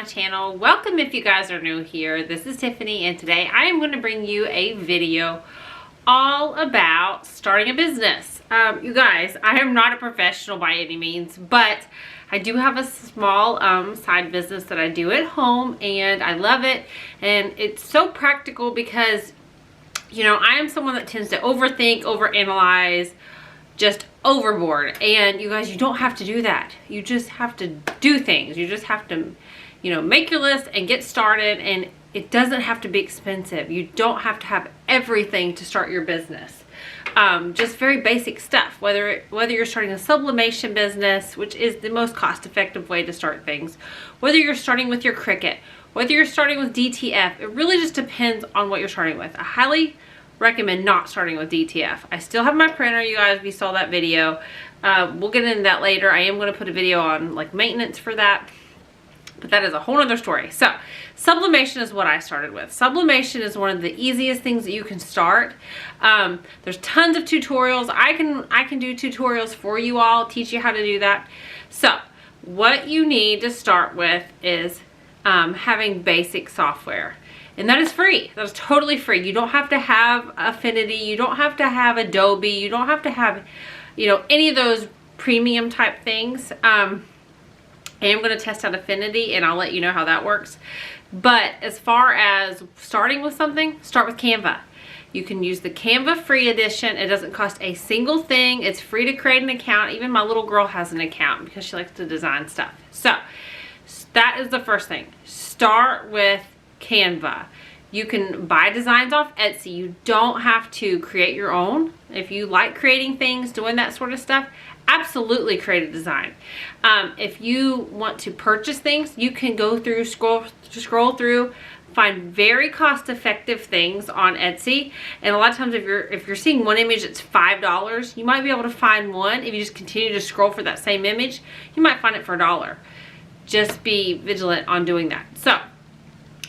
channel. Welcome if you guys are new here. This is Tiffany, and today I am going to bring you a video all about starting a business. You guys, I am not a professional by any means, but I do have a small side business that I do at home, and I love it. And it's so practical because, you know, I am someone that tends to overthink, overanalyze, just overboard. And you guys, you don't have to do that. You just have to do things. You just have to, you know, make your list and get started. And it doesn't have to be expensive. You don't have to have everything to start your business. Just very basic stuff. Whether you're starting a sublimation business, which is the most cost-effective way to start things, whether you're starting with your Cricut, whether you're starting with DTF, it really just depends on what you're starting with. I highly recommend not starting with DTF. I still have my printer, you guys. We saw that video. We'll get into that later. I am going to put a video on like maintenance for that, but that is a whole other story. So sublimation is what I started with. Sublimation is one of the easiest things that you can start. There's tons of tutorials. I can do tutorials for you all, teach you how to do that. So what you need to start with is having basic software. And that is free. That is totally free. You don't have to have Affinity. You don't have to have Adobe. You don't have to have, you know, any of those premium type things. I am going to test out Affinity and I'll let you know how that works. But as far as starting with something, start with Canva. You can use the Canva free edition. It doesn't cost a single thing. It's free to create an account. Even my little girl has an account because she likes to design stuff. So that is the first thing. Start with Canva. You can buy designs off Etsy. You don't have to create your own. If you like creating things, doing that sort of stuff, absolutely create a design. If you want to purchase things, you can go through, scroll through, find very cost-effective things on Etsy. And a lot of times if you're seeing one image that's $5, you might be able to find one. If you just continue to scroll for that same image, you might find it for $1. Just be vigilant on doing that. So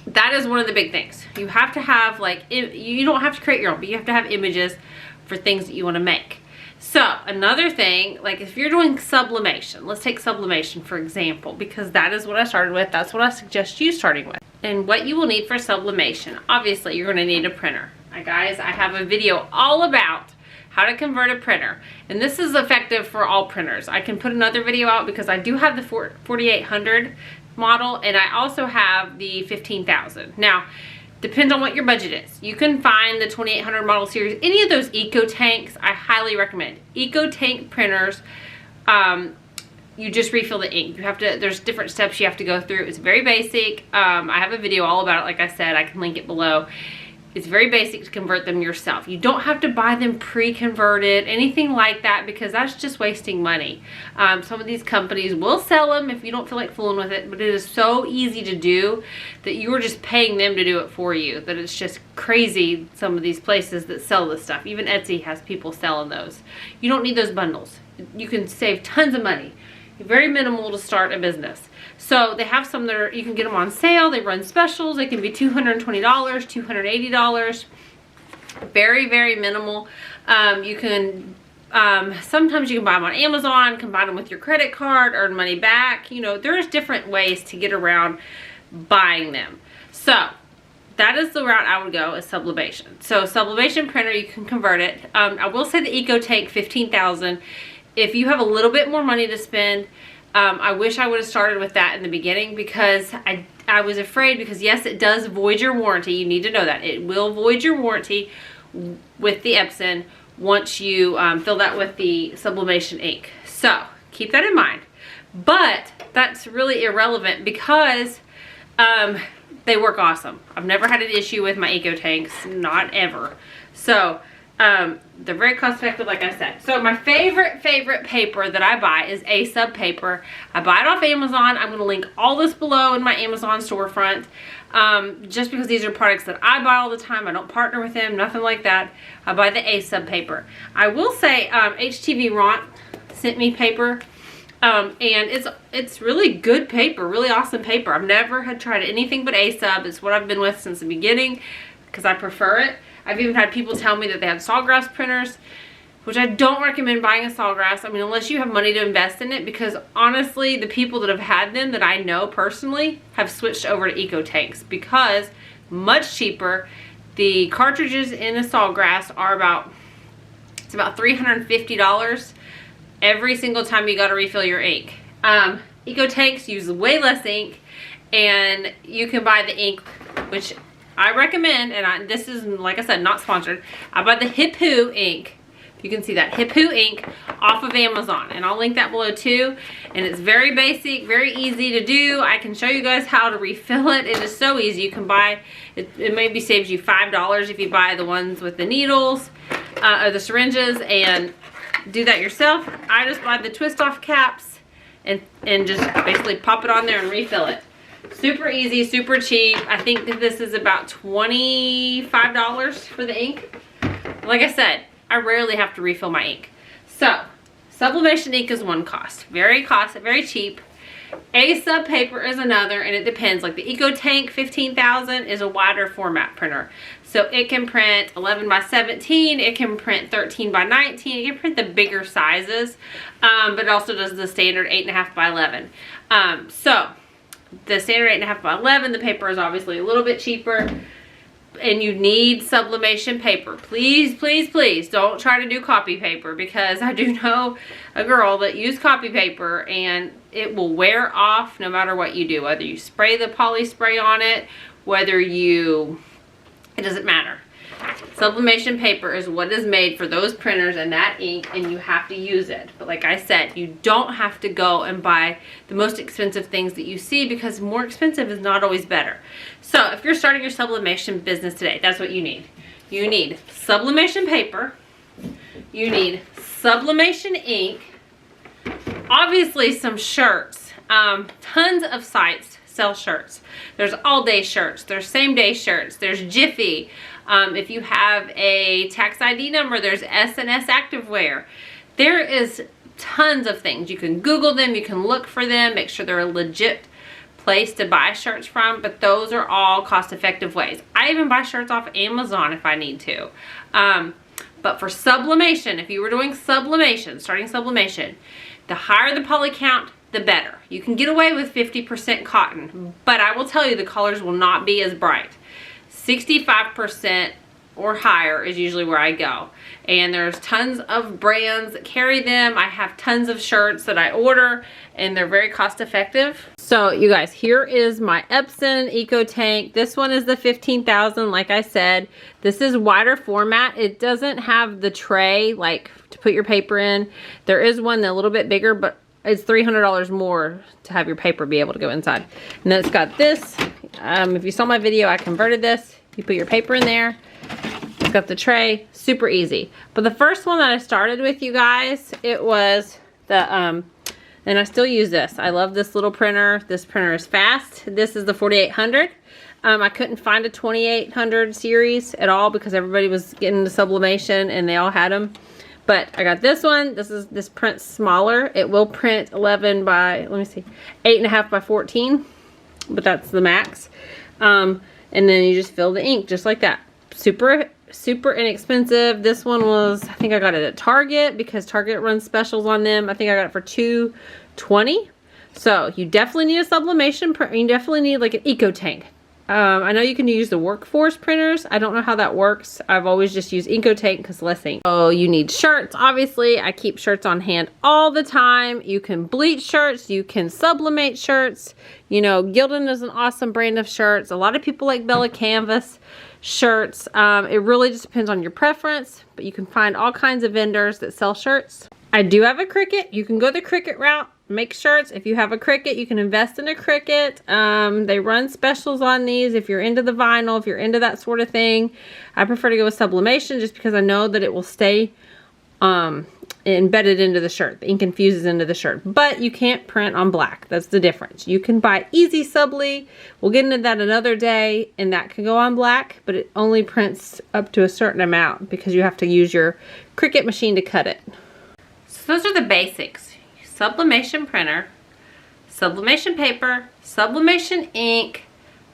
that is one of the big things. You have to have, like, you don't have to create your own, but you have to have images for things that you want to make. So another thing, like if you're doing sublimation, let's take sublimation for example, because that is what I started with. That's what I suggest you starting with. And what you will need for sublimation, obviously you're going to need a printer. Guys, I have a video all about how to convert a printer, and this is effective for all printers. I can put another video out because I do have the 4800 model, and I also have the 15,000. Now, depends on what your budget is. You can find the 2800 model series, any of those eco tanks. I highly recommend eco tank printers. You just refill the ink. You have to, there's different steps you have to go through. It's very basic. I have a video all about it. Like I said, I can link it below. It's very basic to convert them yourself. You don't have to buy them pre-converted, anything like that, because that's just wasting money. Some of these companies will sell them if you don't feel like fooling with it, but it is so easy to do that you are just paying them to do it for you, that it's just crazy, some of these places that sell this stuff. Even Etsy has people selling those. You don't need those bundles. You can save tons of money. Very minimal to start a business. So they have some that are, you can get them on sale. They run specials. They can be $220, $280. Very, very minimal. You can, sometimes you can buy them on Amazon, combine them with your credit card, earn money back. You know, there's different ways to get around buying them. So that is the route I would go, is sublimation. So sublimation printer, you can convert it. I will say the EcoTank 15,000. If you have a little bit more money to spend, I wish I would have started with that in the beginning, because I was afraid, because yes, it does void your warranty. You need to know that. It will void your warranty with the Epson once you fill that with the sublimation ink. So keep that in mind. But that's really irrelevant because they work awesome. I've never had an issue with my Eco Tanks, not ever. So they're very cost effective, like I said. So my favorite paper that I buy is A-Sub paper. I buy it off Amazon. I'm going to link all this below in my Amazon storefront. Just because these are products that I buy all the time. I don't partner with them, nothing like that. I buy the A-Sub paper. I will say HTV Ront sent me paper. And it's really good paper, really awesome paper. I've never had tried anything but A-Sub. It's what I've been with since the beginning because I prefer it. I've even had people tell me that they had Sawgrass printers. which I don't recommend buying a Sawgrass. I mean, unless you have money to invest in it, because honestly, the people that have had them that I know personally have switched over to Eco Tanks because much cheaper. The cartridges in a Sawgrass are about $350 every single time you got to refill your ink. Eco Tanks use way less ink, and you can buy the ink, which I recommend, and this is, like I said, not sponsored. I buy the Hip Hoo ink. You can see that Hip Hoo ink off of Amazon, and I'll link that below too. And it's very basic, very easy to do. I can show you guys how to refill it. It is so easy. You can buy it maybe saves you $5 if you buy the ones with the needles or the syringes, and do that yourself. I just buy the twist off caps and just basically pop it on there and refill it. Super easy, super cheap. I think that this is about $25 for the ink. Like I said, I rarely have to refill my ink. So, sublimation ink is one cost. Very cheap. A sub paper is another, and it depends. Like the Eco Tank 15,000 is a wider format printer. So it can print 11 by 17, it can print 13 by 19, it can print the bigger sizes, but it also does the standard 8.5 by 11. So the standard 8.5 by 11, the paper is obviously a little bit cheaper. And you need sublimation paper. Please, please, please don't try to do copy paper, because I do know a girl that used copy paper and it will wear off no matter what you do. Whether you spray the poly spray on it, it doesn't matter. Sublimation paper is what is made for those printers and that ink, and you have to use it. But like I said, you don't have to go and buy the most expensive things that you see, because more expensive is not always better. So if you're starting your sublimation business today, that's what you need. You need sublimation paper, you need sublimation ink, obviously some shirts. Tons of sites sell shirts. There's all day shirts, there's same day shirts, there's Jiffy. If you have a tax ID number, there's S&S Activewear. There is tons of things. You can Google them, you can look for them, make sure they're a legit place to buy shirts from, but those are all cost-effective ways. I even buy shirts off Amazon if I need to. But for sublimation, if you were doing sublimation, starting sublimation, the higher the poly count, the better. You can get away with 50% cotton, but I will tell you the colors will not be as bright. 65% or higher is usually where I go. And there's tons of brands that carry them. I have tons of shirts that I order, and they're very cost effective. So you guys, here is my Epson Eco Tank. This one is the 15,000, like I said. This is wider format. It doesn't have the tray like to put your paper in. There is one that's a little bit bigger, but it's $300 more to have your paper be able to go inside. And then it's got this. If you saw my video, I converted this. You put your paper in there. It's got the tray. Super easy. But the first one that I started with, you guys, it was the, and I still use this. I love this little printer. This printer is fast. This is the 4800. I couldn't find a 2800 series at all because everybody was getting the sublimation and they all had them. But I got this one. This prints smaller. It will print 11 by, let me see, 8.5 by 14. But that's the max. And then you just fill the ink just like that. Super inexpensive. This one was, I think I got it at Target because Target runs specials on them. I think I got it for $2.20. So you definitely need a sublimation printer. You definitely need like an Eco Tank. I know you can use the workforce printers. I don't know how that works. I've always just used Eco Tank because less ink. So you need shirts, obviously. I keep shirts on hand all the time. You can bleach shirts. You can sublimate shirts. You know, Gildan is an awesome brand of shirts. A lot of people like Bella Canvas shirts. It really just depends on your preference, but you can find all kinds of vendors that sell shirts. I do have a Cricut. You can go the Cricut route. Make shirts. If you have a Cricut, you can invest in a Cricut. They run specials on these if you're into the vinyl, if you're into that sort of thing. I prefer to go with sublimation just because I know that it will stay embedded into the shirt. The ink infuses into the shirt. But you can't print on black. That's the difference. You can buy Easy Subli. We'll get into that another day, and that can go on black, but it only prints up to a certain amount because you have to use your Cricut machine to cut it. So those are the basics. Sublimation printer, sublimation paper, sublimation ink,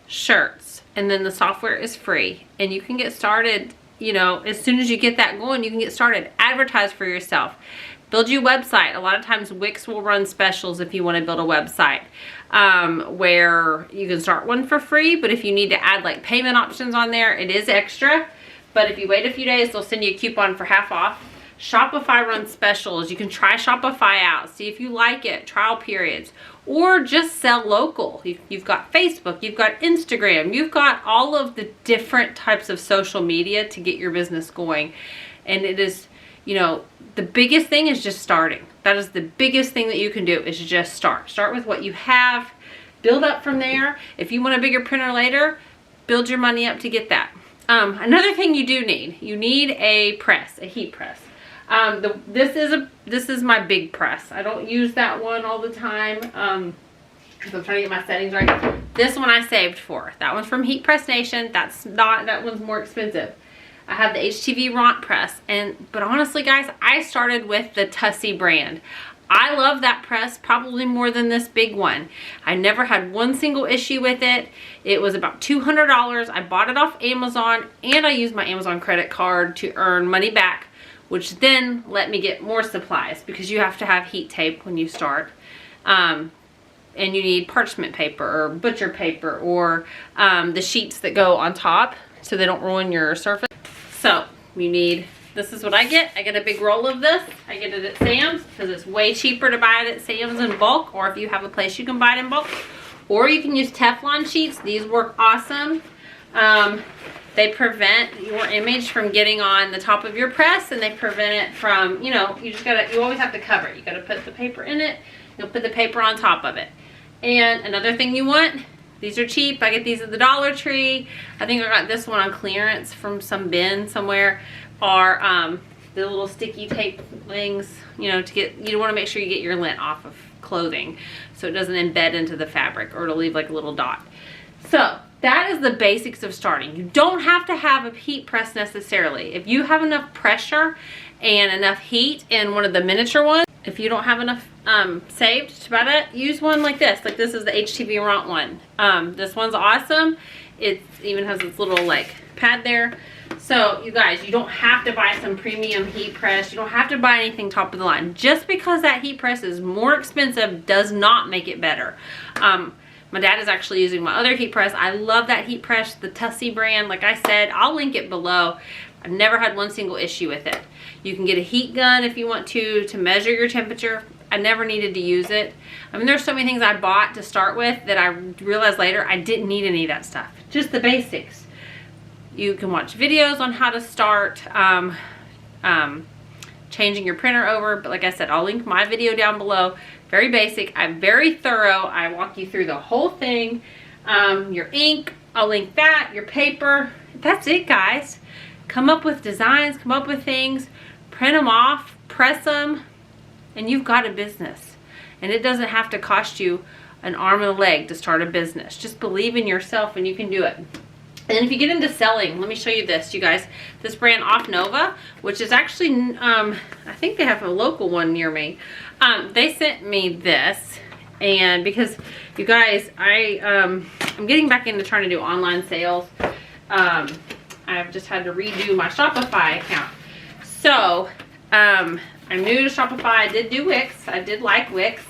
shirts, and then the software is free and you can get started you know, as soon as you get that going, you can get started. Advertise for yourself. Build you a website. A lot of times Wix will run specials if you want to build a website, where you can start one for free, but if you need to add like payment options on there, it is extra. But if you wait a few days, they'll send you a coupon for half off. Shopify runs specials. You can try Shopify out, see if you like it, trial periods, or just sell local. You've got Facebook, you've got Instagram, you've got all of the different types of social media to get your business going. And it is, you know, the biggest thing is just starting. That is the biggest thing that you can do, is just start. Start with what you have, build up from there. If you want a bigger printer later, build your money up to get that. Another thing you do need, you need a press, a heat press. This is my big press. I don't use that one all the time because I'm trying to get my settings right. This one I saved for. That one's from Heat Press Nation. That one's more expensive. I have the HTV Ront press, but honestly guys, I started with the Tussie brand. I love that press probably more than this big one. I never had one single issue with it. It was about $200. I bought it off Amazon, and I used my Amazon credit card to earn money back, which then let me get more supplies, because you have to have heat tape when you start. And you need parchment paper or butcher paper, or the sheets that go on top so they don't ruin your surface. So you need, this is what I get. I get a big roll of this. I get it at Sam's because it's way cheaper to buy it at Sam's in bulk, or if you have a place you can buy it in bulk. Or you can use Teflon sheets. These work awesome. They prevent your image from getting on the top of your press, and they prevent it from, you know, you always have to cover it. You gotta put the paper in it, you'll put the paper on top of it. And another thing you want, these are cheap. I get these at the Dollar Tree. I think I got this one on clearance from some bin somewhere, are the little sticky tape things, you know, you wanna make sure you get your lint off of clothing so it doesn't embed into the fabric, or it'll leave like a little dot. So that is the basics of starting. You don't have to have a heat press necessarily. If you have enough pressure and enough heat in one of the miniature ones, if you don't have enough saved to buy that, use one like this. Like this is the HTV Ront one. This one's awesome. It even has this little like pad there. So you guys, you don't have to buy some premium heat press. You don't have to buy anything top of the line. Just because that heat press is more expensive does not make it better. My dad is actually using my other heat press. I love that heat press, the Tussie brand. Like I said, I'll link it below. I've never had one single issue with it. You can get a heat gun if you want to measure your temperature. I never needed to use it. I mean, there's so many things I bought to start with that I realized later I didn't need any of that stuff. Just the basics. You can watch videos on how to start changing your printer over. But like I said, I'll link my video down below. Very basic. I'm very thorough. I walk you through the whole thing. Your ink, I'll link that. Your paper. That's it, guys. Come up with designs, come up with things, print them off, press them, and you've got a business. And it doesn't have to cost you an arm and a leg to start a business. Just believe in yourself and you can do it. And if you get into selling, let me show you this, you guys. This brand Off Nova, which is actually, I think they have a local one near me. They sent me this, and because you guys, I'm getting back into trying to do online sales. I've just had to redo my Shopify account. So, I'm new to Shopify. I did do Wix. I did like Wix.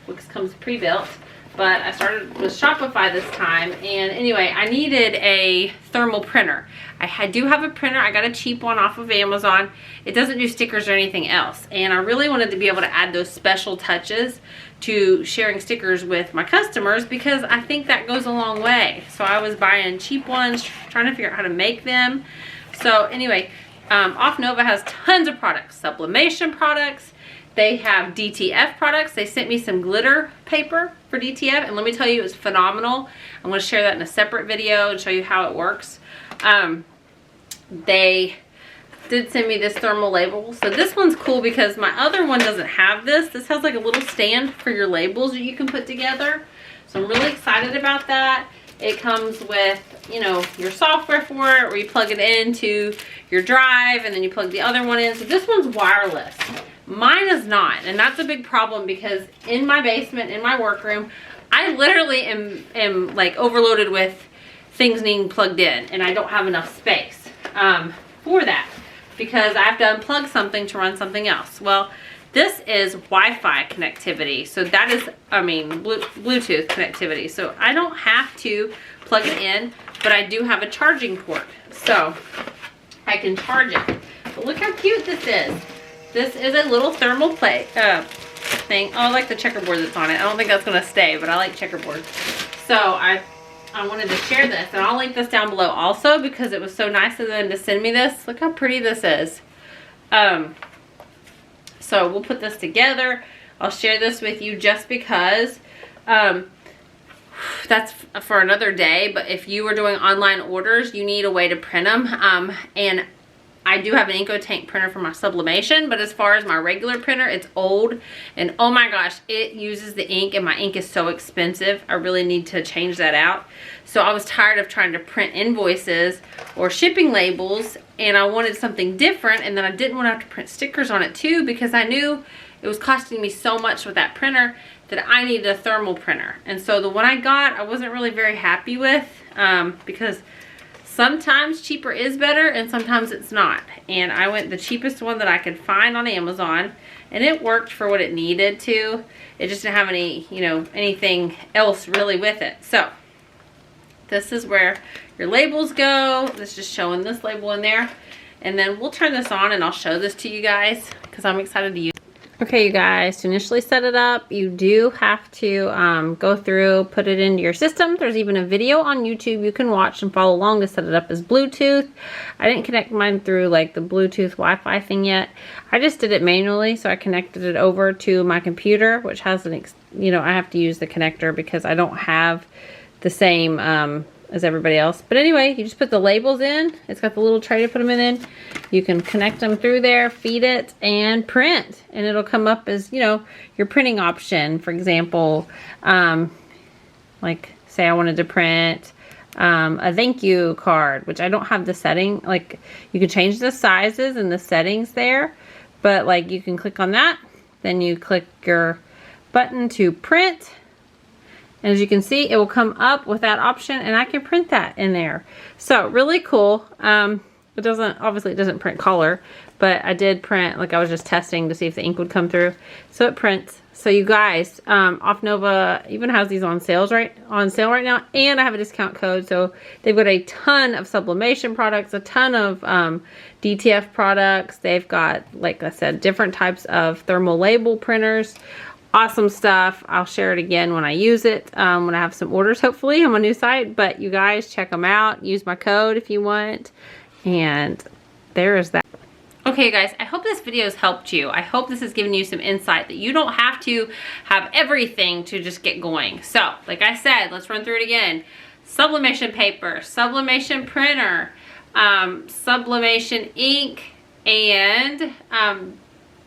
Wix comes pre-built. But I started with Shopify this time. And anyway, I needed a thermal printer. I do have a printer. I got a cheap one off of Amazon. It doesn't do stickers or anything else. And I really wanted to be able to add those special touches to sharing stickers with my customers, because I think that goes a long way. So I was buying cheap ones, trying to figure out how to make them. So anyway, Off Nova has tons of products, sublimation products. They have DTF products. They sent me some glitter paper for DTF, and let me tell you, it's phenomenal. I'm going to share that in a separate video and show you how it works. They did send me this thermal label. So this one's cool because my other one doesn't have this. This has like a little stand for your labels that you can put together. So I'm really excited about that. It comes with, you know, your software for it, where you plug it into your drive and then you plug the other one in. So this one's wireless. Mine is not, and that's a big problem because in my basement, in my workroom, I literally am like overloaded with things needing plugged in, and I don't have enough space. for that because I have to unplug something to run something else. Well, this is Wi-Fi connectivity. So that is, Bluetooth connectivity. So I don't have to plug it in, but I do have a charging port. So I can charge it. But look how cute this is. This is a little thermal plate thing. Oh, I like the checkerboard that's on it. I don't think that's gonna stay, but I like checkerboard. So I wanted to share this, and I'll link this down below also because it was so nice of them to send me this. Look how pretty this is. So we'll put this together. I'll share this with you just because that's for another day, but if you were doing online orders, you need a way to print them. And I do have an IncoTank printer for my sublimation, but as far as my regular printer, it's old, and oh my gosh, it uses the ink, and my ink is so expensive. I really need to change that out. So I was tired of trying to print invoices or shipping labels, and I wanted something different, and then I didn't want to have to print stickers on it too because I knew it was costing me so much with that printer that I needed a thermal printer. And so the one I got, I wasn't really very happy with because sometimes cheaper is better and sometimes it's not. And I went the cheapest one that I could find on Amazon, and it worked for what it needed to. It just didn't have any, anything else really with it. So this is where your labels go. This is just showing this label in there. And then we'll turn this on and I'll show this to you guys because I'm excited to use it. Okay, you guys, to initially set it up, you do have to go through, put it into your system. There's even a video on YouTube you can watch and follow along to set it up as Bluetooth. I didn't connect mine through like the Bluetooth Wi-Fi thing yet. I just did it manually, so I connected it over to my computer, which has an, I have to use the connector because I don't have the same as everybody else. But anyway, you just put the labels in. It's got the little tray to put them in. You can connect them through there, feed it, and print. And it'll come up as, your printing option. For example, like say I wanted to print a thank you card, which I don't have the setting. Like you can change the sizes and the settings there. But like you can click on that. Then you click your button to print. And as you can see, it will come up with that option, and I can print that in there. So really cool. Obviously it doesn't print color, but I did print, like I was just testing to see if the ink would come through. So it prints. So you guys, Off Nova even has these on sale right now, and I have a discount code. So they've got a ton of sublimation products, a ton of DTF products. They've got, like I said, different types of thermal label printers. Awesome stuff. I'll share it again when I use it, when I have some orders, hopefully, on my new site. But you guys, check them out. Use my code if you want. And there is that. Okay, guys, I hope this video has helped you. I hope this has given you some insight that you don't have to have everything to just get going. So, like I said, let's run through it again. Sublimation paper, sublimation printer, sublimation ink, and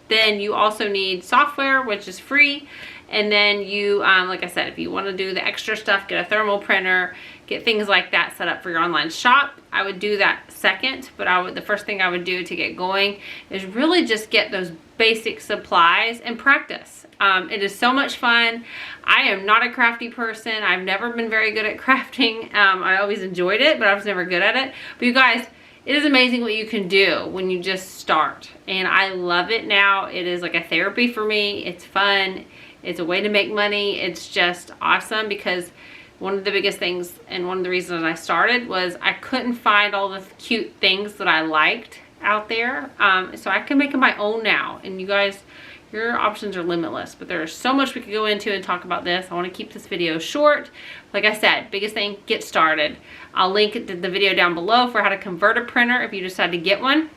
then you also need software, which is free. And then you, like I said, if you want to do the extra stuff, get a thermal printer, get things like that set up for your online shop. I would do that second, but the first thing I would do to get going is really just get those basic supplies and practice. It is so much fun. I am not a crafty person. I've never been very good at crafting. I always enjoyed it, but I was never good at it. But you guys, it is amazing what you can do when you just start. And I love it now. It is like a therapy for me. It's fun. It's a way to make money. It's just awesome because one of the biggest things and one of the reasons I started was I couldn't find all the cute things that I liked out there. So I can make them my own now. And you guys, your options are limitless, but there's so much we could go into and talk about this. I want to keep this video short. Like I said, biggest thing, get started. I'll link the video down below for how to convert a printer if you decide to get one.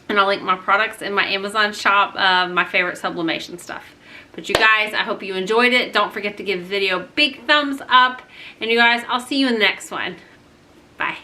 And I'll link my products in my Amazon shop, my favorite sublimation stuff. But you guys, I hope you enjoyed it. Don't forget to give the video a big thumbs up. And you guys, I'll see you in the next one. Bye.